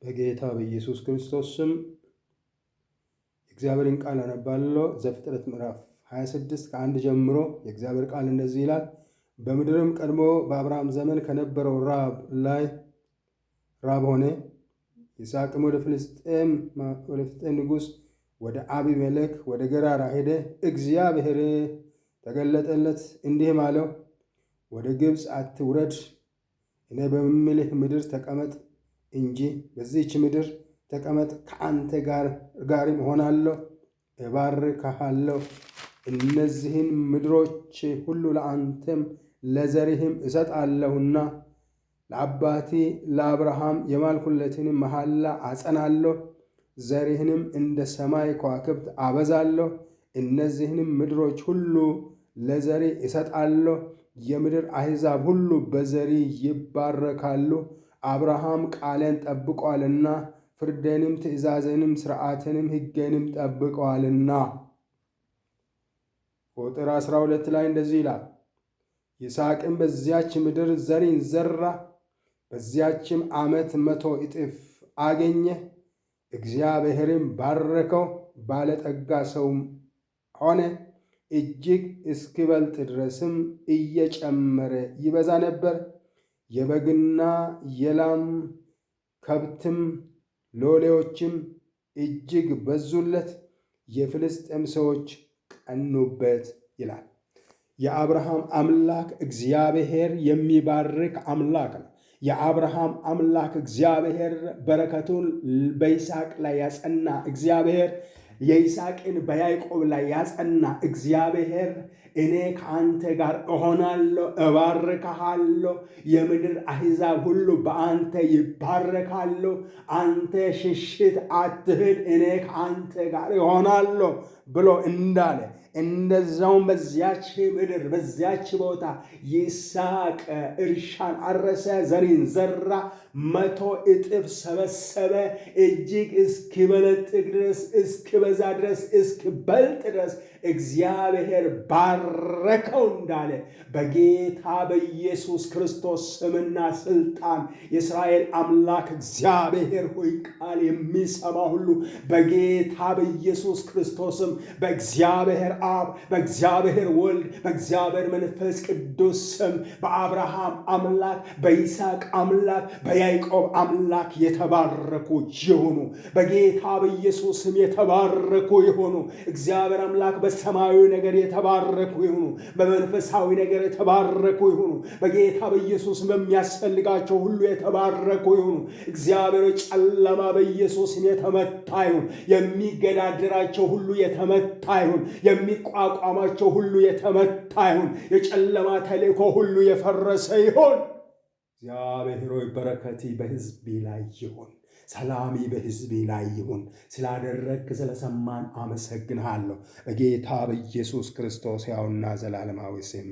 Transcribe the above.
በጌታ በኢየሱስ ክርስቶስ ስም የእግዚአብሔርን ቃል አነባለሁ። ዘፍጥረት ምዕራፍ 26 ከ1 ጀምሮ የእግዚአብሔር ቃል እንደዚህ ይላል። በምድርም ቀድሞ በአብርሃም ዘመን ከነበረው ራብ ላይ ራብ ሆነ። ይስሐቅም ወደ ፍልስጤም ንጉሥ ወደ አቢሜሌክ ወደ ገራራ ሄደ። እግዚአብሔር ተገለጠለት እንዲህም አለው፣ ወደ ግብፅ አትውረድ፣ እኔ በምልህ ምድር ተቀመጥ እንጂ በዚህች ምድር ተቀመጥ፣ ከአንተ ጋርም እሆናለሁ፣ እባርክሃለሁ፣ እነዚህን ምድሮች ሁሉ ለአንተም ለዘርህም እሰጣለሁና ለአባቴ ለአብርሃም የማልኩለትን መሐላ አጸናለሁ፣ ዘርህንም እንደ ሰማይ ከዋክብት አበዛለሁ፣ እነዚህንም ምድሮች ሁሉ ለዘሬ እሰጣለሁ፣ የምድር አሕዛብ ሁሉ በዘሪ ይባረካሉ። አብርሃም ቃሌን ጠብቋልና ፍርዴንም ትእዛዜንም ሥርዓቴንም ሕጌንም ጠብቀዋልና። ቁጥር 12 ላይ እንደዚህ ይላል፣ ይስሐቅም በዚያች ምድር ዘሪን ዘራ፣ በዚያችም ዓመት 100 እጥፍ አገኘ። እግዚአብሔርም ባረከው፣ ባለጠጋ ሰውም ሆነ፣ እጅግ እስኪበልጥ ድረስም እየጨመረ ይበዛ ነበር። የበግና የላም ከብትም ሎሌዎችም እጅግ በዙለት። የፍልስጤም ሰዎች ቀኑበት ይላል። የአብርሃም አምላክ እግዚአብሔር የሚባርክ አምላክ ነው። የአብርሃም አምላክ እግዚአብሔር በረከቱን በይስሐቅ ላይ ያጸና እግዚአብሔር፣ የይስሐቅን በያዕቆብ ላይ ያጸና እግዚአብሔር፣ እኔ ከአንተ ጋር እሆናለሁ፣ እባርክሃለሁ፣ የምድር አሕዛብ ሁሉ በአንተ ይባረካሉ፣ አንተ ሽሽት አትሂድ፣ እኔ ከአንተ ጋር እሆናለሁ ብሎ እንዳለ እንደዛውም በዚያች ምድር በዚያች ቦታ ይስሐቅ እርሻን አረሰ፣ ዘሪን ዘራ፣ 100 እጥፍ ሰበሰበ። እጅግ እስኪበለጥግ ድረስ እስኪበዛ ድረስ እስኪበልጥ ድረስ እግዚአብሔር ባረከው እንዳለ በጌታ በኢየሱስ ክርስቶስ ስምና ስልጣን የእስራኤል አምላክ እግዚአብሔር ሆይ ቃል የሚሰማ ሁሉ በጌታ በኢየሱስ ክርስቶስም በእግዚአብሔር አብ በእግዚአብሔር ወልድ በእግዚአብሔር መንፈስ ቅዱስ ስም በአብርሃም አምላክ በይስሐቅ አምላክ በያዕቆብ አምላክ የተባረኩ ይሁኑ። በጌታ በኢየሱስ ስም የተባረኩ ይሁኑ። እግዚአብሔር አምላክ በሰማያዊ ነገር የተባረኩ ይሁኑ። በመንፈሳዊ ነገር የተባረኩ ይሁኑ። በጌታ በኢየሱስ በሚያስፈልጋቸው ሁሉ የተባረኩ ይሁኑ። እግዚአብሔር ጨለማ በኢየሱስ ስም የተመታ ይሁን። የሚገዳደራቸው ሁሉ የተመታ ይሁን። የሚቋቋማቸው ሁሉ የተመታ ይሁን። የጨለማ ተልእኮ ሁሉ የፈረሰ ይሁን። እግዚአብሔር ሆይ በረከቲ በሕዝቤ ላይ ይሁን። ሰላሚ በሕዝቤ ላይ ይሁን። ስላደረግክ ስለሰማን አመሰግንሃለሁ። በጌታ በኢየሱስ ክርስቶስ ሕያውና ዘላለማዊ ስም